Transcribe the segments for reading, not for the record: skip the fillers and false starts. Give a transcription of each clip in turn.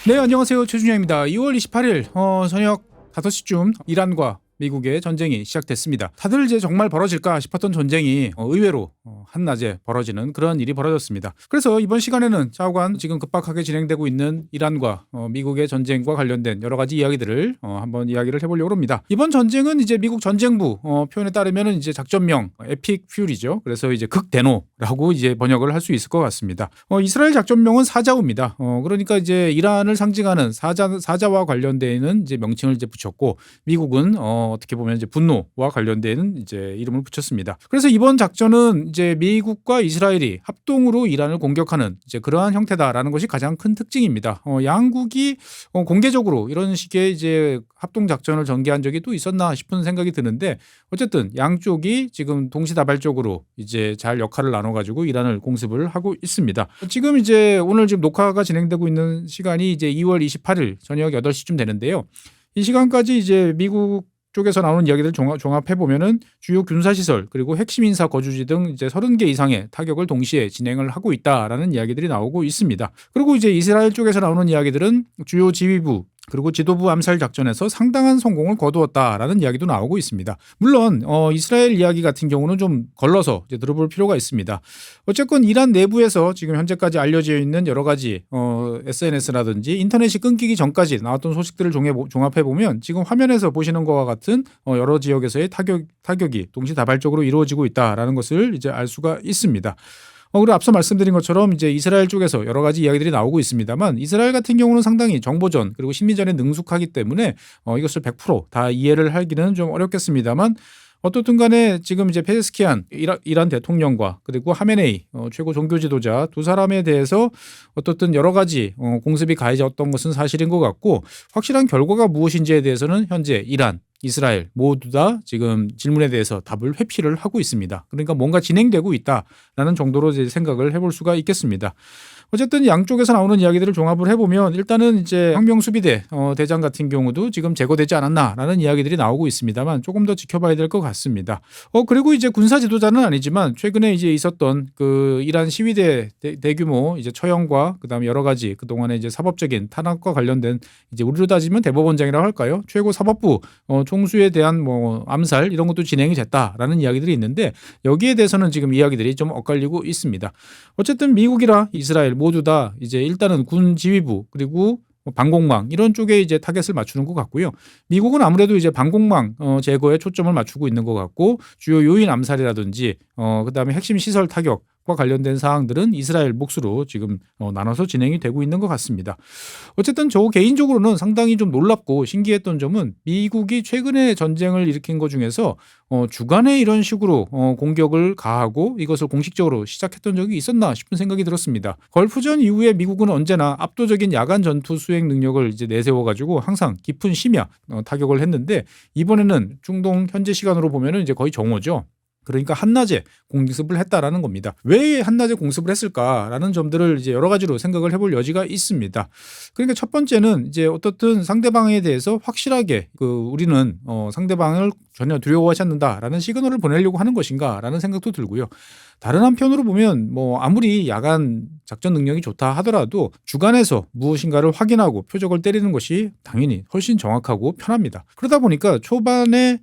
네, 안녕하세요. 최준영입니다. 2월 28일 저녁 5시쯤 이란과 미국의 전쟁이 시작됐습니다. 다들 이제 정말 벌어질까 싶었던 전쟁이 의외로 한낮에 벌어지는 그런 일이 벌어졌습니다. 그래서 이번 시간에는 좌우간 지금 급박하게 진행되고 있는 이란과 미국의 전쟁과 관련된 여러 가지 이야기들을 한번 이야기를 해보려고 합니다. 이번 전쟁은 이제 미국 전쟁부 표현에 따르면은 이제 작전명 에픽 퓨리죠. 그래서 이제 극대노라고 이제 번역을 할 수 있을 것 같습니다. 이스라엘 작전명은 사자우입니다. 그러니까 이제 이란을 상징하는 사자와 관련되는 이제 명칭을 이제 붙였고, 미국은 어떻게 보면 이제 분노와 관련된 이제 이름을 붙였습니다. 그래서 이번 작전은 이제 미국과 이스라엘이 합동으로 이란을 공격하는 이제 그러한 형태다라는 것이 가장 큰 특징입니다. 양국이 공개적으로 이런 식의 이제 합동 작전을 전개한 적이 또 있었나 싶은 생각이 드는데, 어쨌든 양쪽이 지금 동시다발적으로 이제 잘 역할을 나눠가지고 이란을 공습을 하고 있습니다. 지금 이제 오늘 지금 녹화가 진행되고 있는 시간이 이제 2월 28일 저녁 8시쯤 되는데요. 이 시간까지 이제 미국 쪽에서 나오는 이야기들 종합해 보면은 주요 군사시설 그리고 핵심 인사 거주지 등 이제 30개 이상의 타격을 동시에 진행을 하고 있다라는 이야기들이 나오고 있습니다. 그리고 이제 이스라엘 쪽에서 나오는 이야기들은 주요 지휘부 그리고 지도부 암살 작전에서 상당한 성공을 거두었다라는 이야기도 나오고 있습니다. 물론 이스라엘 이야기 같은 경우는 좀 걸러서 이제 들어볼 필요가 있습니다. 어쨌건 이란 내부에서 지금 현재까지 알려져 있는 여러 가지 SNS라든지 인터넷이 끊기기 전까지 나왔던 소식들을 종합해 보면 지금 화면에서 보시는 것과 같은 여러 지역에서의 타격이 동시다발적으로 이루어지고 있다라는 것을 이제 알 수가 있습니다. 그리고 앞서 말씀드린 것처럼 이제 이스라엘 쪽에서 여러 가지 이야기들이 나오고 있습니다만, 이스라엘 같은 경우는 상당히 정보전 그리고 심리전에 능숙하기 때문에 이것을 100% 다 이해를 하기는 좀 어렵겠습니다만, 어떻든 간에 지금 이제 페제스키안 이란 대통령과 그리고 하메네이 최고 종교 지도자 두 사람에 대해서 어떻든 여러 가지 공습이 가해졌던 것은 사실인 것 같고, 확실한 결과가 무엇인지에 대해서는 현재 이란, 이스라엘 모두 다 지금 질문에 대해서 답을 회피를 하고 있습니다. 그러니까 뭔가 진행되고 있다라는 정도로 이제 생각을 해볼 수가 있겠습니다. 어쨌든 양쪽에서 나오는 이야기들을 종합을 해보면 일단은 이제 항명수비대 대장 같은 경우도 지금 제거되지 않았나라는 이야기들이 나오고 있습니다만, 조금 더 지켜봐야 될 것 같습니다. 그리고 이제 군사 지도자는 아니지만 최근에 이제 있었던 그 이란 시위대 대규모 이제 처형과 그다음에 여러 가지 그동안에 이제 사법적인 탄압과 관련된 이제 우리로 따지면 대법원장이라고 할까요? 최고 사법부 총수에 대한 뭐 암살 이런 것도 진행이 됐다라는 이야기들이 있는데, 여기에 대해서는 지금 이야기들이 좀 엇갈리고 있습니다. 어쨌든 미국이라 이스라엘 모두 다 이제 일단은 군 지휘부 그리고 방공망 이런 쪽에 이제 타겟을 맞추는 것 같고요. 미국은 아무래도 이제 방공망 제거에 초점을 맞추고 있는 것 같고, 주요 요인 암살이라든지 그다음에 핵심 시설 타격과 관련된 사항들은 이스라엘 몫으로 지금 나눠서 진행이 되고 있는 것 같습니다. 어쨌든 저 개인적으로는 상당히 좀 놀랍고 신기했던 점은, 미국이 최근에 전쟁을 일으킨 것 중에서 주간에 이런 식으로 공격을 가하고 이것을 공식적으로 시작했던 적이 있었나 싶은 생각이 들었습니다. 걸프전 이후에 미국은 언제나 압도적인 야간 전투 수행 능력을 이제 내세워가지고 항상 깊은 심야 타격을 했는데, 이번에는 중동 현재 시간으로 보면은 이제 거의 정오죠. 그러니까 한낮에 공습을 했다라는 겁니다. 왜 한낮에 공습을 했을까라는 점들을 이제 여러 가지로 생각을 해볼 여지가 있습니다. 그러니까 첫 번째는 이제 어떻든 상대방에 대해서 확실하게 우리는 상대방을 전혀 두려워하지 않는다라는 시그널을 보내려고 하는 것인가라는 생각도 들고요. 다른 한편으로 보면 뭐 아무리 야간 작전 능력이 좋다 하더라도 주간에서 무엇인가를 확인하고 표적을 때리는 것이 당연히 훨씬 정확하고 편합니다. 그러다 보니까 초반에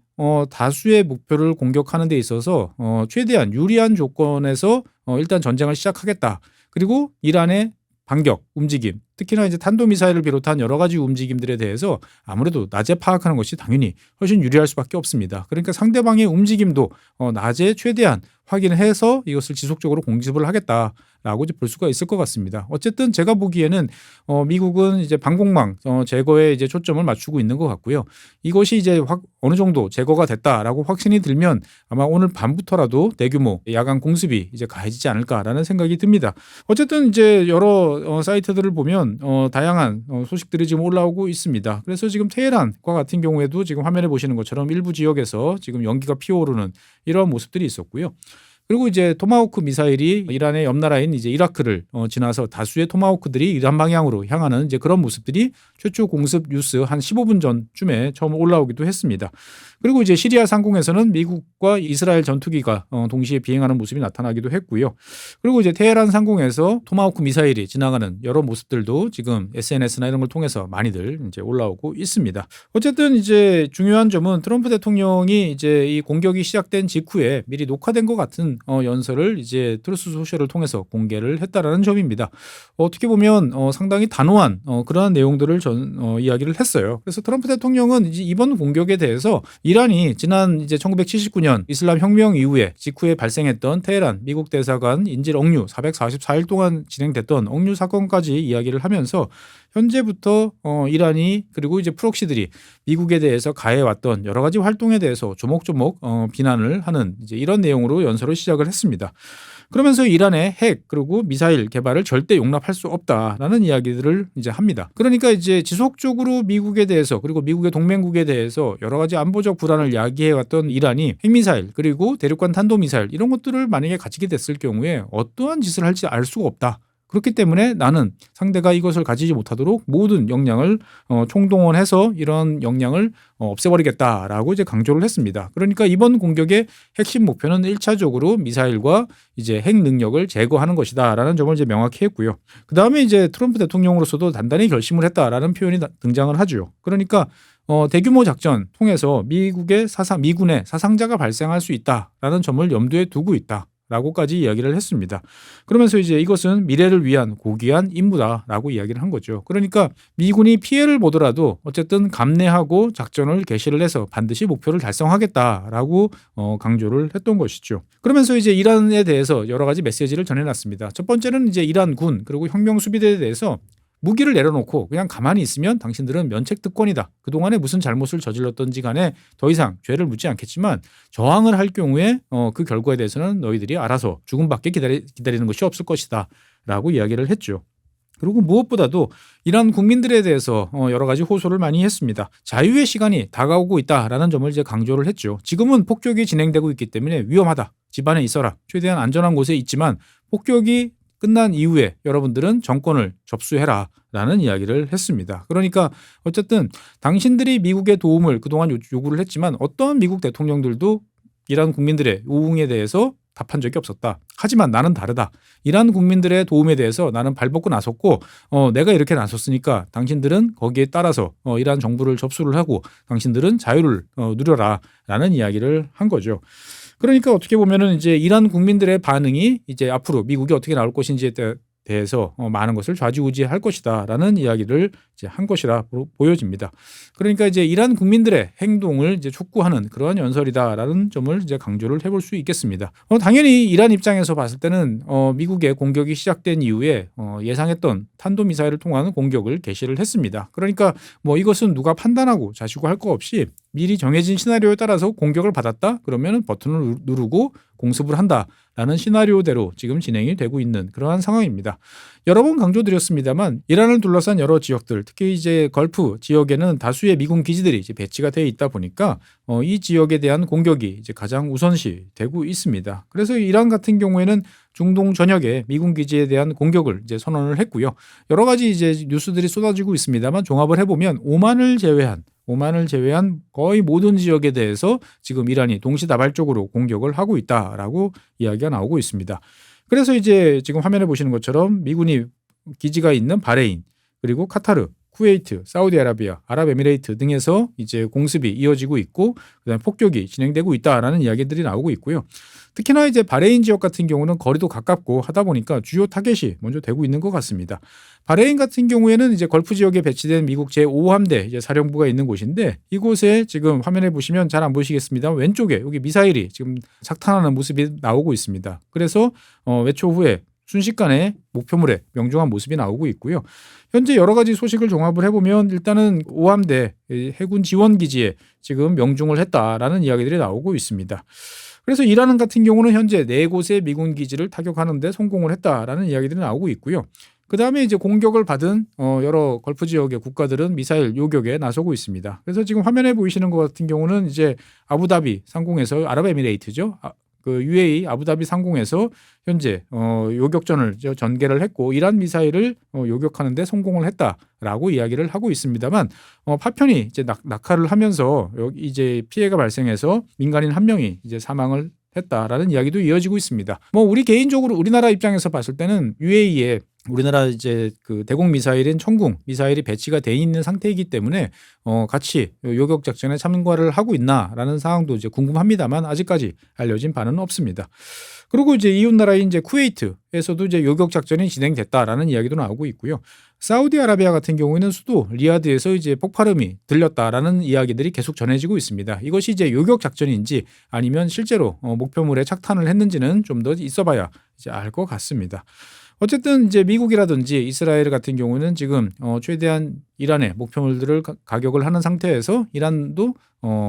다수의 목표를 공격하는 데 있어서 최대한 유리한 조건에서 일단 전쟁을 시작하겠다. 그리고 이란의 반격, 움직임, 특히나 이제 탄도미사일을 비롯한 여러 가지 움직임들에 대해서 아무래도 낮에 파악하는 것이 당연히 훨씬 유리할 수밖에 없습니다. 그러니까 상대방의 움직임도 낮에 최대한 확인해서 이것을 지속적으로 공습을 하겠다라고 볼 수가 있을 것 같습니다. 어쨌든 제가 보기에는 미국은 이제 방공망 제거에 이제 초점을 맞추고 있는 것 같고요. 이것이 이제 어느 정도 제거가 됐다라고 확신이 들면 아마 오늘 밤부터라도 대규모 야간 공습이 이제 가해지지 않을까라는 생각이 듭니다. 어쨌든 이제 여러 사이트들을 보면 다양한 소식들이 지금 올라오고 있습니다. 그래서 지금 테헤란과 같은 경우에도 지금 화면에 보시는 것처럼 일부 지역에서 지금 연기가 피어오르는 이런 모습들이 있었고요. 그리고 이제 토마호크 미사일이 이란의 옆 나라인 이제 이라크를 지나서 다수의 토마호크들이 이란 방향으로 향하는 이제 그런 모습들이 최초 공습 뉴스 한 15분 전쯤에 처음 올라오기도 했습니다. 그리고 이제 시리아 상공에서는 미국과 이스라엘 전투기가 동시에 비행하는 모습이 나타나기도 했고요. 그리고 이제 테헤란 상공에서 토마호크 미사일이 지나가는 여러 모습들도 지금 SNS나 이런 걸 통해서 많이들 이제 올라오고 있습니다. 어쨌든 이제 중요한 점은 트럼프 대통령이 이제 이 공격이 시작된 직후에 미리 녹화된 것 같은 연설을 이제 트루스 소셜을 통해서 공개를 했다라는 점입니다. 어떻게 보면 상당히 단호한 그러한 내용들을 이야기를 했어요. 그래서 트럼프 대통령은 이제 이번 공격에 대해서 이란이 지난 이제 1979년 이슬람 혁명 이후에 직후에 발생했던 테헤란 미국 대사관 인질 억류 444일 동안 진행됐던 억류 사건까지 이야기를 하면서 현재부터 이란이 그리고 이제 프록시들이 미국에 대해서 가해왔던 여러 가지 활동에 대해서 조목조목 비난을 하는 이제 이런 내용으로 연설을 시작을 했습니다. 그러면서 이란의 핵 그리고 미사일 개발을 절대 용납할 수 없다라는 이야기들을 이제 합니다. 그러니까 이제 지속적으로 미국에 대해서 그리고 미국의 동맹국에 대해서 여러 가지 안보적 불안을 야기해왔던 이란이 핵미사일 그리고 대륙간 탄도미사일 이런 것들을 만약에 가지게 됐을 경우에 어떠한 짓을 할지 알 수가 없다. 그렇기 때문에 나는 상대가 이것을 가지지 못하도록 모든 역량을 총동원해서 이런 역량을 없애버리겠다라고 이제 강조를 했습니다. 그러니까 이번 공격의 핵심 목표는 1차적으로 미사일과 이제 핵 능력을 제거하는 것이다라는 점을 이제 명확히 했고요. 그 다음에 이제 트럼프 대통령으로서도 단단히 결심을 했다라는 표현이 등장을 하죠. 그러니까 대규모 작전 통해서 미군의 사상자가 발생할 수 있다라는 점을 염두에 두고 있다. 라고까지 이야기를 했습니다. 그러면서 이제 이것은 미래를 위한 고귀한 임무다라고 이야기를 한 거죠. 그러니까 미군이 피해를 보더라도 어쨌든 감내하고 작전을 개시를 해서 반드시 목표를 달성하겠다라고 강조를 했던 것이죠. 그러면서 이제 이란에 대해서 여러 가지 메시지를 전해놨습니다. 첫 번째는 이제 이란 군 그리고 혁명수비대에 대해서 무기를 내려놓고 그냥 가만히 있으면 당신들은 면책특권이다. 그동안에 무슨 잘못을 저질렀던지 간에 더 이상 죄를 묻지 않겠지만 저항을 할 경우에 그 결과에 대해서는 너희들이 알아서 죽음밖에 기다리는 것이 없을 것이다. 라고 이야기를 했죠. 그리고 무엇보다도 이란 국민들에 대해서 여러 가지 호소를 많이 했습니다. 자유의 시간이 다가오고 있다라는 점을 이제 강조를 했죠. 지금은 폭격이 진행되고 있기 때문에 위험하다. 집안에 있어라. 최대한 안전한 곳에 있지만 폭격이 끝난 이후에 여러분들은 정권을 접수해라 라는 이야기를 했습니다. 그러니까 어쨌든 당신들이 미국의 도움을 그동안 요구를 했지만 어떠한 미국 대통령들도 이란 국민들의 우웅에 대해서 답한 적이 없었다. 하지만 나는 다르다. 이란 국민들의 도움에 대해서 나는 발벗고 나섰고 내가 이렇게 나섰으니까 당신들은 거기에 따라서 이란 정부를 접수를 하고 당신들은 자유를 누려라 라는 이야기를 한 거죠. 그러니까 어떻게 보면은 이제 이란 국민들의 반응이 이제 앞으로 미국이 어떻게 나올 것인지에 대해서 많은 것을 좌지우지할 것이다라는 이야기를 이제 한 것이라 보여집니다. 그러니까 이제 이란 국민들의 행동을 이제 촉구하는 그러한 연설이다라는 점을 이제 강조를 해볼 수 있겠습니다. 당연히 이란 입장에서 봤을 때는 미국의 공격이 시작된 이후에 예상했던 탄도미사일을 통한 공격을 개시를 했습니다. 그러니까 뭐 이것은 누가 판단하고 자시고 할 거 없이 미리 정해진 시나리오에 따라서 공격을 받았다 그러면 버튼을 누르고 공습을 한다라는 시나리오대로 지금 진행이 되고 있는 그러한 상황입니다. 여러 번 강조드렸습니다만 이란을 둘러싼 여러 지역들 특히 이제 걸프 지역에는 다수의 미군 기지들이 이제 배치가 되어 있다 보니까 이 지역에 대한 공격이 이제 가장 우선시 되고 있습니다. 그래서 이란 같은 경우에는 중동 전역에 미군 기지에 대한 공격을 이제 선언을 했고요. 여러 가지 이제 뉴스들이 쏟아지고 있습니다만 종합을 해보면 오만을 제외한 거의 모든 지역에 대해서 지금 이란이 동시다발적으로 공격을 하고 있다라고 이야기가 나오고 있습니다. 그래서 이제 지금 화면에 보시는 것처럼 미군이 기지가 있는 바레인 그리고 카타르, 쿠웨이트, 사우디아라비아, 아랍에미레이트 등에서 이제 공습이 이어지고 있고 그다음에 폭격이 진행되고 있다라는 이야기들이 나오고 있고요. 특히나 이제 바레인 지역 같은 경우는 거리도 가깝고 하다 보니까 주요 타겟이 먼저 되고 있는 것 같습니다. 바레인 같은 경우에는 이제 걸프 지역에 배치된 미국 제5함대 이제 사령부가 있는 곳인데 이곳에 지금 화면에 보시면 잘 안 보시겠습니다. 왼쪽에 여기 미사일이 지금 착탄하는 모습이 나오고 있습니다. 그래서 외초 후에 순식간에 목표물에 명중한 모습이 나오고 있고요. 현재 여러 가지 소식을 종합을 해보면 일단은 5함대 해군 지원기지에 지금 명중을 했다라는 이야기들이 나오고 있습니다. 그래서 이란 같은 경우는 현재 4곳의 미군 기지를 타격하는 데 성공을 했다라는 이야기들이 나오고 있고요. 그다음에 이제 공격을 받은 여러 걸프 지역의 국가들은 미사일 요격에 나서고 있습니다. 그래서 지금 화면에 보이시는 것 같은 경우는 이제 아부다비 상공에서 아랍에미레이트죠. 그 UAE 아부다비 상공에서 현재 요격전을 전개를 했고 이란 미사일을 요격하는 데 성공을 했다라고 이야기를 하고 있습니다만 파편이 이제 낙하를 하면서 여기 이제 피해가 발생해서 민간인 한 명이 이제 사망을 했다라는 이야기도 이어지고 있습니다. 뭐 우리 개인적으로 우리나라 입장에서 봤을 때는 UAE에 우리나라 이제 그 대공 미사일인 천궁 미사일이 배치가 돼 있는 상태이기 때문에 같이 요격 작전에 참가를 하고 있나라는 상황도 이제 궁금합니다만 아직까지 알려진 바는 없습니다. 그리고 이제 이웃 나라인 이제 쿠웨이트에서도 이제 요격 작전이 진행됐다라는 이야기도 나오고 있고요. 사우디아라비아 같은 경우에는 수도 리야드에서 이제 폭발음이 들렸다라는 이야기들이 계속 전해지고 있습니다. 이것이 이제 요격 작전인지 아니면 실제로 목표물에 착탄을 했는지는 좀 더 있어봐야 이제 알 것 같습니다. 어쨌든 이제 미국이라든지 이스라엘 같은 경우는 지금 최대한 이란의 목표물들을 가격을 하는 상태에서 이란도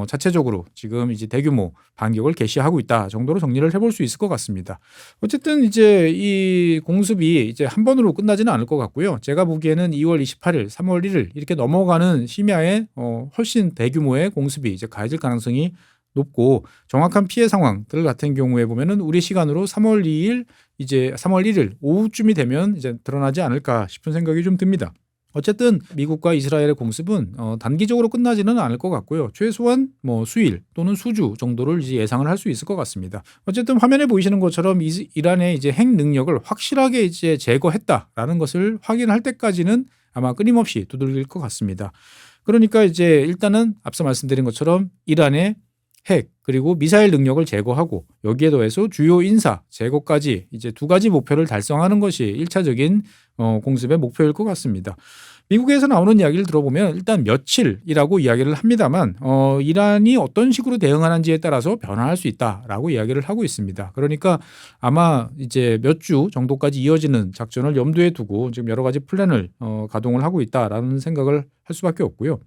자체적으로 지금 이제 대규모 반격을 개시하고 있다 정도로 정리를 해볼 수 있을 것 같습니다. 어쨌든 이제 이 공습이 이제 한 번으로 끝나지는 않을 것 같고요. 제가 보기에는 2월 28일, 3월 1일 이렇게 넘어가는 심야에 훨씬 대규모의 공습이 이제 가해질 가능성이 높고 정확한 피해 상황들 같은 경우에 보면은 우리 시간으로 3월 2일 이제 3월 1일 오후쯤이 되면 이제 드러나지 않을까 싶은 생각이 좀 듭니다. 어쨌든 미국과 이스라엘의 공습은 단기적으로 끝나지는 않을 것 같고요. 최소한 뭐 수일 또는 수주 정도를 이제 예상을 할 수 있을 것 같습니다. 어쨌든 화면에 보이시는 것처럼 이란의 이제 핵 능력을 확실하게 이제 제거했다라는 것을 확인할 때까지는 아마 끊임없이 두들길 것 같습니다. 그러니까 이제 일단은 앞서 말씀드린 것처럼 이란의 핵 그리고 미사일 능력을 제거하고 여기에 더해서 주요 인사 제거까지 이제 두 가지 목표를 달성하는 것이 1차적인 공습의 목표일 것 같습니다. 미국에서 나오는 이야기를 들어보면 일단 며칠이라고 이야기를 합니다만 이란이 어떤 식으로 대응하는지에 따라서 변화할 수 있다라고 이야기를 하고 있습니다. 그러니까 아마 이제 몇 주 정도까지 이어지는 작전을 염두에 두고 지금 여러 가지 플랜을 가동을 하고 있다라는 생각을 할 수밖에 없고요.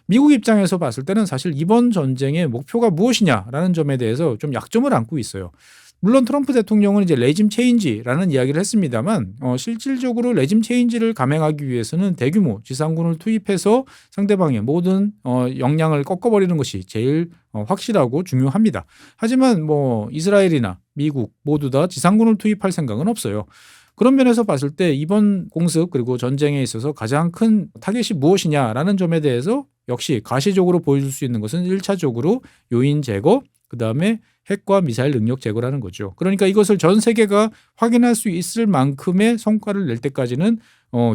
미국 입장에서 봤을 때는 사실 이번 전쟁의 목표가 무엇이냐라는 점에 대해서 좀 약점을 안고 있어요. 물론 트럼프 대통령은 이제 레짐 체인지라는 이야기를 했습니다만 실질적으로 레짐 체인지를 감행하기 위해서는 대규모 지상군을 투입해서 상대방의 모든 역량을 꺾어버리는 것이 제일 확실하고 중요합니다. 하지만 뭐 이스라엘이나 미국 모두 다 지상군을 투입할 생각은 없어요. 그런 면에서 봤을 때 이번 공습 그리고 전쟁에 있어서 가장 큰 타겟이 무엇이냐라는 점에 대해서 역시 가시적으로 보여줄 수 있는 것은 1차적으로 요인 제거, 그다음에 핵과 미사일 능력 제거라는 거죠. 그러니까 이것을 전 세계가 확인할 수 있을 만큼의 성과를 낼 때까지는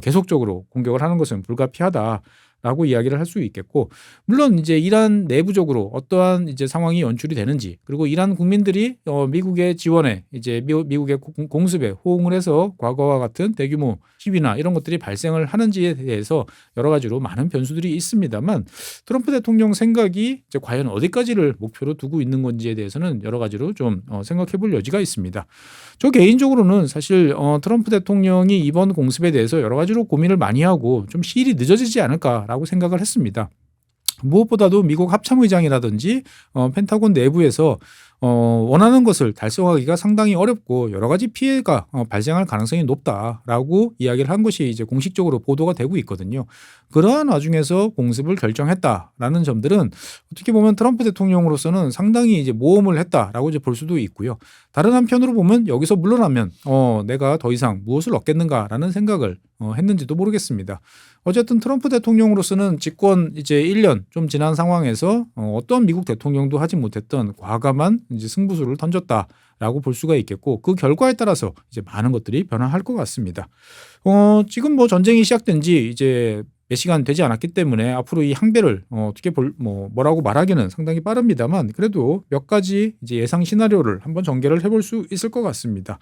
계속적으로 공격을 하는 것은 불가피하다라고 이야기를 할 수 있겠고, 물론 이제 이란 내부적으로 어떠한 이제 상황이 연출이 되는지, 그리고 이란 국민들이 미국의 지원에 이제 미국의 공습에 호응을 해서 과거와 같은 대규모 시위나 이런 것들이 발생을 하는지에 대해서 여러 가지로 많은 변수들이 있습니다만 트럼프 대통령 생각이 이제 과연 어디까지를 목표로 두고 있는 건지에 대해서는 여러 가지로 좀 생각해 볼 여지가 있습니다. 저 개인적으로는 사실 트럼프 대통령이 이번 공습에 대해서 여러 가지로 고민을 많이 하고 좀 시일이 늦어지지 않을까라고 생각을 했습니다. 무엇보다도 미국 합참의장이라든지 펜타곤 내부에서 원하는 것을 달성하기가 상당히 어렵고 여러 가지 피해가 발생할 가능성이 높다라고 이야기를 한 것이 이제 공식적으로 보도가 되고 있거든요. 그러한 와중에서 공습을 결정했다라는 점들은 어떻게 보면 트럼프 대통령으로서는 상당히 이제 모험을 했다라고 이제 볼 수도 있고요. 다른 한편으로 보면 여기서 물러나면 내가 더 이상 무엇을 얻겠는가라는 생각을 했는지도 모르겠습니다. 어쨌든 트럼프 대통령으로서는 집권 이제 1년 좀 지난 상황에서 어떤 미국 대통령도 하지 못했던 과감한 이제 승부수를 던졌다라고 볼 수가 있겠고, 그 결과에 따라서 이제 많은 것들이 변화할 것 같습니다. 지금 뭐 전쟁이 시작된 지 이제 몇 시간 되지 않았기 때문에 앞으로 이 항배를 어떻게 뭐라고 말하기는 상당히 빠릅니다만 그래도 몇 가지 이제 예상 시나리오를 한번 전개를 해볼 수 있을 것 같습니다.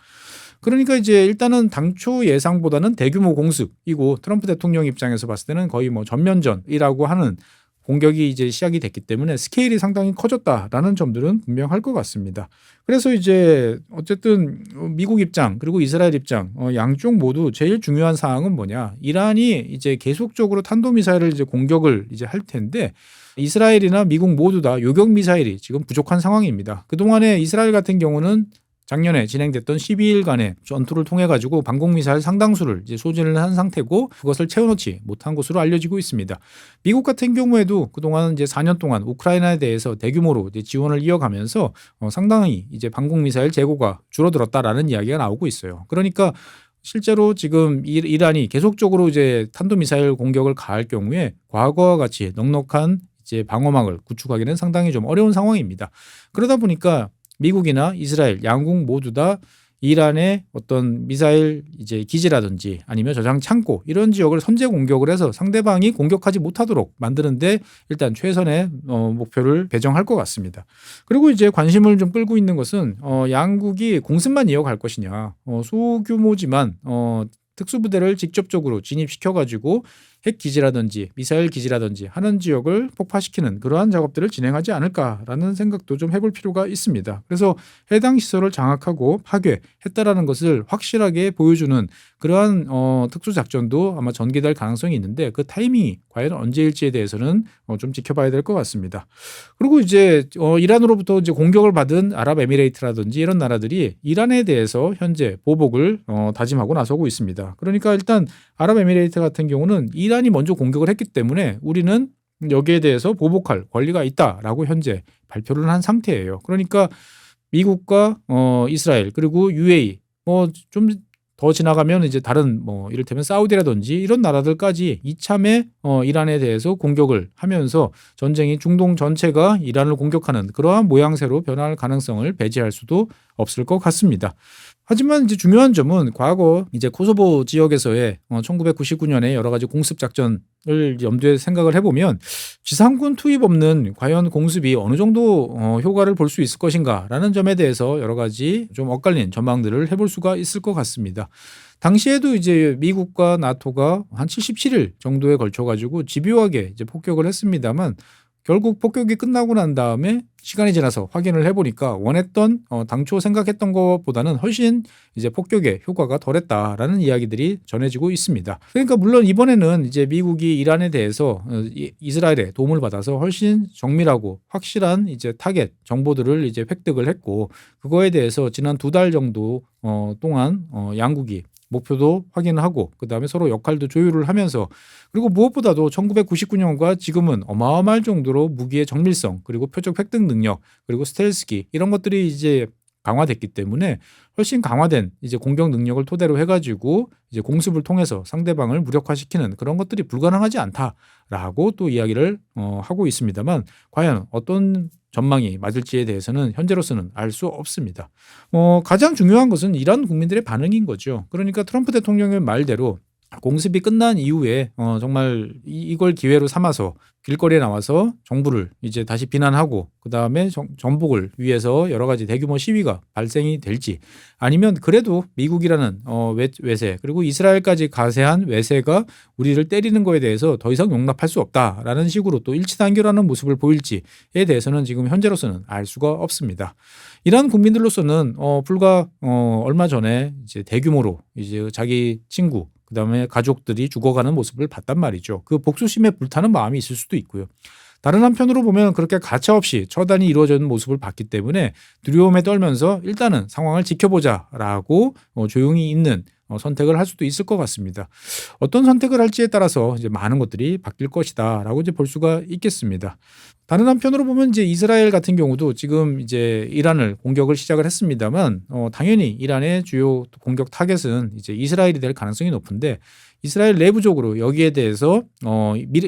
그러니까 이제 일단은 당초 예상보다는 대규모 공습이고 트럼프 대통령 입장에서 봤을 때는 거의 뭐 전면전이라고 하는 공격이 이제 시작이 됐기 때문에 스케일이 상당히 커졌다라는 점들은 분명할 것 같습니다. 그래서 이제 어쨌든 미국 입장 그리고 이스라엘 입장 양쪽 모두 제일 중요한 사항은 뭐냐? 이란이 이제 계속적으로 탄도미사일을 이제 공격을 이제 할 텐데 이스라엘이나 미국 모두 다 요격 미사일이 지금 부족한 상황입니다. 그동안에 이스라엘 같은 경우는 작년에 진행됐던 12일간의 전투를 통해 가지고 방공미사일 상당수를 이제 소진을 한 상태고 그것을 채워놓지 못한 것으로 알려지고 있습니다. 미국 같은 경우에도 그동안 이제 4년 동안 우크라이나에 대해서 대규모로 이제 지원을 이어가면서 상당히 이제 방공미사일 재고가 줄어들었다라는 이야기가 나오고 있어요. 그러니까 실제로 지금 이란이 계속적으로 이제 탄도미사일 공격을 가할 경우에 과거와 같이 넉넉한 이제 방어막을 구축하기는 상당히 좀 어려운 상황입니다. 그러다 보니까 미국이나 이스라엘 양국 모두 다 이란의 어떤 미사일 이제 기지라든지 아니면 저장 창고 이런 지역을 선제 공격을 해서 상대방이 공격하지 못하도록 만드는데 일단 최선의 목표를 배정할 것 같습니다. 그리고 이제 관심을 좀 끌고 있는 것은 양국이 공습만 이어갈 것이냐, 소규모지만 특수부대를 직접적으로 진입시켜가지고 핵 기지라든지 미사일 기지라든지 하는 지역을 폭파시키는 그러한 작업들을 진행하지 않을까라는 생각도 좀 해볼 필요가 있습니다. 그래서 해당 시설을 장악하고 파괴했다라는 것을 확실하게 보여주는 그러한 특수작전도 아마 전개될 가능성이 있는데 그 타이밍이 과연 언제일지에 대해서는 좀 지켜봐야 될 것 같습니다. 그리고 이제 이란으로부터 이제 공격을 받은 아랍에미레이트라든지 이런 나라들이 이란에 대해서 현재 보복을 다짐하고 나서고 있습니다. 그러니까 일단 아랍에미레이트 같은 경우는 이란이 먼저 공격을 했기 때문에 우리는 여기에 대해서 보복할 권리가 있다라고 현재 발표를 한 상태예요. 그러니까 미국과 이스라엘 그리고 UAE 좀 더 지나가면 이제 다른 이를테면 사우디라든지 이런 나라들까지 이참에 이란에 대해서 공격을 하면서 전쟁이 중동 전체가 이란을 공격하는 그러한 모양새로 변할 가능성을 배제할 수도 없을 것 같습니다. 하지만 이제 중요한 점은 과거 이제 코소보 지역에서의 1999년에 여러 가지 공습 작전을 염두에 생각을 해보면 지상군 투입 없는 과연 공습이 어느 정도 효과를 볼 수 있을 것인가라는 점에 대해서 여러 가지 좀 엇갈린 전망들을 해볼 수가 있을 것 같습니다. 당시에도 이제 미국과 나토가 한 77일 정도에 걸쳐 가지고 집요하게 이제 폭격을 했습니다만 결국 폭격이 끝나고 난 다음에 시간이 지나서 확인을 해보니까 원했던 당초 생각했던 것보다는 훨씬 이제 폭격의 효과가 덜했다라는 이야기들이 전해지고 있습니다. 그러니까 물론 이번에는 이제 미국이 이란에 대해서 이스라엘의 도움을 받아서 훨씬 정밀하고 확실한 이제 타겟 정보들을 이제 획득을 했고 그거에 대해서 지난 2달 정도 동안 양국이 목표도 확인을 하고 그다음에 서로 역할도 조율을 하면서 그리고 무엇보다도 1999년과 지금은 어마어마할 정도로 무기의 정밀성 그리고 표적 획득 능력 그리고 스텔스기 이런 것들이 이제 강화됐기 때문에 훨씬 강화된 이제 공격 능력을 토대로 해가지고 이제 공습을 통해서 상대방을 무력화시키는 그런 것들이 불가능하지 않다라고 또 이야기를 하고 있습니다만 과연 어떤 전망이 맞을지에 대해서는 현재로서는 알 수 없습니다. 가장 중요한 것은 이란 국민들의 반응인 거죠. 그러니까 트럼프 대통령의 말대로 공습이 끝난 이후에 정말 이걸 기회로 삼아서 길거리에 나와서 정부를 이제 다시 비난하고 그다음에 정복을 위해서 여러 가지 대규모 시위가 발생이 될지 아니면 그래도 미국이라는 외세 그리고 이스라엘까지 가세한 외세가 우리를 때리는 거에 대해서 더 이상 용납할 수 없다라는 식으로 또 일치단결하는 모습을 보일지에 대해서는 지금 현재로서는 알 수가 없습니다. 이란 국민들로서는 불과 얼마 전에 이제 대규모로 이제 자기 친구 그다음에 가족들이 죽어가는 모습을 봤단 말이죠. 그 복수심에 불타는 마음이 있을 수도 있고요. 다른 한편으로 보면 그렇게 가차없이 처단이 이루어지는 모습을 봤기 때문에 두려움에 떨면서 일단은 상황을 지켜보자라고 조용히 있는 선택을 할 수도 있을 것 같습니다. 어떤 선택을 할지에 따라서 이제 많은 것들이 바뀔 것이다라고 이제 볼 수가 있겠습니다. 다른 한편으로 보면 이제 이스라엘 같은 경우도 지금 이제 이란을 공격을 시작을 했습니다만 당연히 이란의 주요 공격 타겟은 이제 이스라엘이 될 가능성이 높은데 이스라엘 내부적으로 여기에 대해서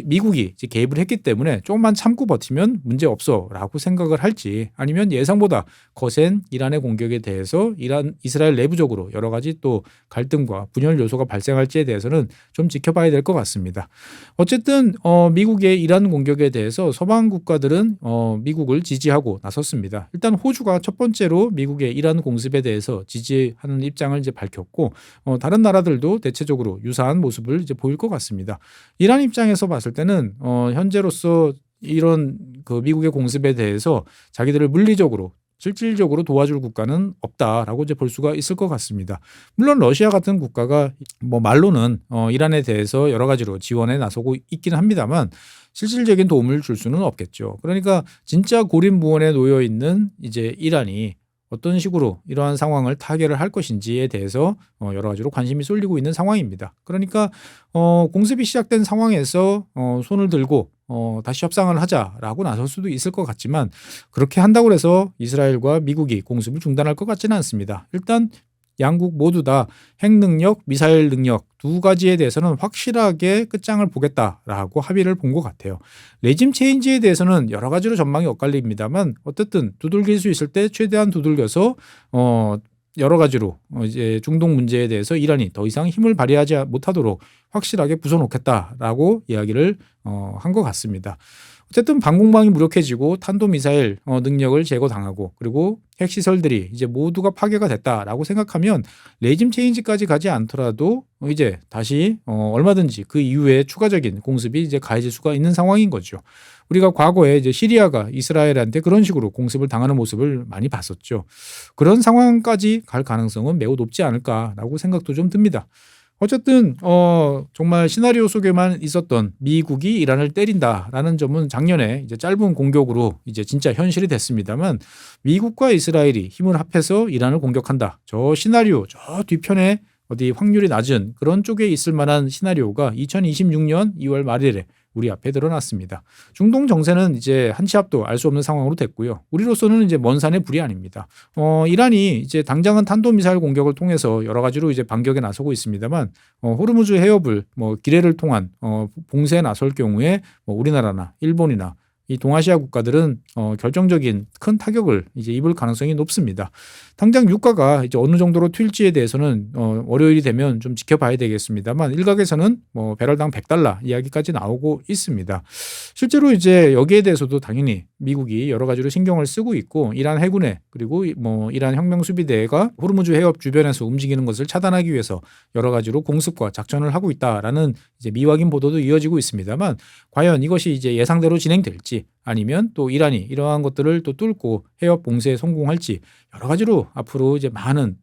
미국이 이제 개입을 했기 때문에 조금만 참고 버티면 문제 없어라고 생각을 할지 아니면 예상보다 거센 이란의 공격에 대해서 이스라엘 내부적으로 여러 가지 또 갈등과 분열 요소가 발생할지에 대해서는 좀 지켜봐야 될 것 같습니다. 어쨌든 미국의 이란 공격에 대해서 서방 국가들은 미국을 지지하고 나섰습니다. 일단 호주가 첫 번째로 미국의 이란 공습에 대해서 지지하는 입장을 이제 밝혔고 다른 나라들도 대체적으로 유사한 모습을 이제 보일 것 같습니다. 이란 입장에서 봤을 때는 현재로서 이런 그 미국의 공습에 대해서 자기들을 물리적으로 실질적으로 도와줄 국가는 없다라고 이제 볼 수가 있을 것 같습니다. 물론 러시아 같은 국가가 말로는 이란에 대해서 여러 가지로 지원에 나서고 있기는 합니다만 실질적인 도움을 줄 수는 없겠죠. 그러니까 진짜 고립무원에 놓여 있는 이제 이란이 어떤 식으로 이러한 상황을 타개를 할 것인지에 대해서 여러 가지로 관심이 쏠리고 있는 상황입니다. 그러니까 공습이 시작된 상황에서 손을 들고 다시 협상을 하자라고 나설 수도 있을 것 같지만 그렇게 한다고 해서 이스라엘과 미국이 공습을 중단할 것 같지는 않습니다. 일단 양국 모두 다 핵능력, 미사일 능력 두 가지에 대해서는 확실하게 끝장을 보겠다라고 합의를 본 것 같아요. 레짐 체인지에 대해서는 여러 가지로 전망이 엇갈립니다만 어쨌든 두들길 수 있을 때 최대한 두들겨서 여러 가지로 이제 중동 문제에 대해서 이란이 더 이상 힘을 발휘하지 못하도록 확실하게 부숴놓겠다라고 이야기를 한 것 같습니다. 어쨌든 방공망이 무력해지고 탄도미사일 능력을 제거당하고 그리고 핵시설들이 이제 모두가 파괴가 됐다라고 생각하면 레짐 체인지까지 가지 않더라도 이제 다시 얼마든지 그 이후에 추가적인 공습이 이제 가해질 수가 있는 상황인 거죠. 우리가 과거에 이제 시리아가 이스라엘한테 그런 식으로 공습을 당하는 모습을 많이 봤었죠. 그런 상황까지 갈 가능성은 매우 높지 않을까라고 생각도 좀 듭니다. 어쨌든 정말 시나리오 속에만 있었던 미국이 이란을 때린다라는 점은 작년에 이제 짧은 공격으로 이제 진짜 현실이 됐습니다만 미국과 이스라엘이 힘을 합해서 이란을 공격한다. 저 시나리오 저 뒤편에 어디 확률이 낮은 그런 쪽에 있을 만한 시나리오가 2026년 2월 말일에 우리 앞에 드러났습니다. 중동 정세는 이제 한 치 앞도 알 수 없는 상황으로 됐고요. 우리로서는 이제 먼 산의 불이 아닙니다. 이란이 이제 당장은 탄도미사일 공격을 통해서 여러 가지로 이제 반격에 나서고 있습니다만 호르무즈 해협을 기뢰를 통한 봉쇄에 나설 경우에 우리나라나 일본이나 이 동아시아 국가들은 결정적인 큰 타격을 이제 입을 가능성이 높습니다. 당장 유가가 이제 어느 정도로 튈지에 대해서는 월요일이 되면 좀 지켜봐야 되겠습니다만 일각에서는 배럴당 $100 이야기까지 나오고 있습니다. 실제로 이제 여기에 대해서도 당연히 미국이 여러 가지로 신경을 쓰고 있고 이란 해군에 그리고 이란 혁명수비대가 호르무즈 해협 주변에서 움직이는 것을 차단하기 위해서 여러 가지로 공습과 작전을 하고 있다라는 이제 미확인 보도도 이어지고 있습니다만 과연 이것이 이제 예상대로 진행될지 아니면 또 이란이 이러한 것들을 또 뚫고 해협 봉쇄에 성공할지 여러 가지로 앞으로 이제 많은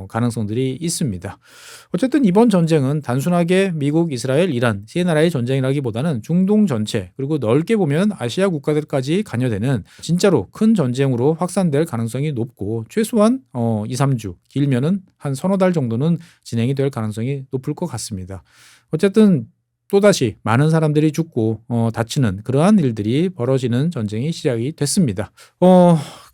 가능성들이 있습니다. 어쨌든 이번 전쟁은 단순하게 미국, 이스라엘, 이란 세 나라의 전쟁이라기보다는 중동 전체 그리고 넓게 보면 아시아 국가들까지 관여되는 진짜로 큰 전쟁으로 확산될 가능성이 높고 최소한 2, 3주 길면은 한 서너 달 정도는 진행이 될 가능성이 높을 것 같습니다. 어쨌든 또다시 많은 사람들이 죽고 다치는 그러한 일들이 벌어지는 전쟁이 시작이 됐습니다.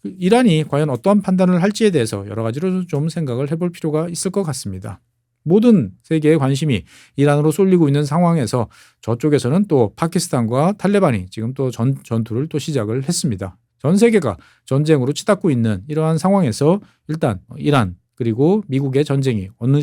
이란이 과연 어떠한 판단을 할지에 대해서 여러 가지로 좀 생각을 해볼 필요가 있을 것 같습니다. 모든 세계의 관심이 이란으로 쏠리고 있는 상황에서 저쪽에서는 또 파키스탄과 탈레반이 지금 또 전투를 또 시작을 했습니다. 전 세계가 전쟁으로 치닫고 있는 이러한 상황에서 일단 이란 그리고 미국의 전쟁이 어떤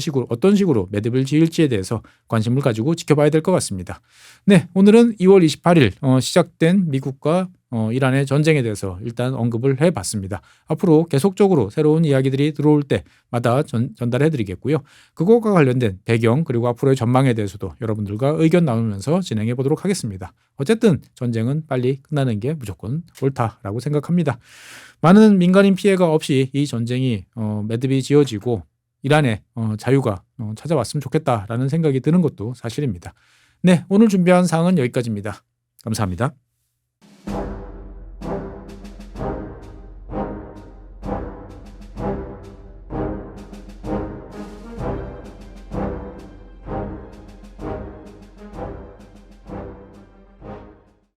식으로 매듭을 지을지에 대해서 관심을 가지고 지켜봐야 될 것 같습니다. 네, 오늘은 2월 28일 시작된 미국과 이란의 전쟁에 대해서 일단 언급을 해봤습니다. 앞으로 계속적으로 새로운 이야기들이 들어올 때마다 전달해 드리겠고요. 그것과 관련된 배경 그리고 앞으로의 전망에 대해서도 여러분들과 의견 나누면서 진행해 보도록 하겠습니다. 어쨌든 전쟁은 빨리 끝나는 게 무조건 옳다라고 생각합니다. 많은 민간인 피해가 없이 이 전쟁이 매듭이 지어지고 이란의 자유가 찾아왔으면 좋겠다라는 생각이 드는 것도 사실입니다. 네, 오늘 준비한 사항은 여기까지입니다. 감사합니다.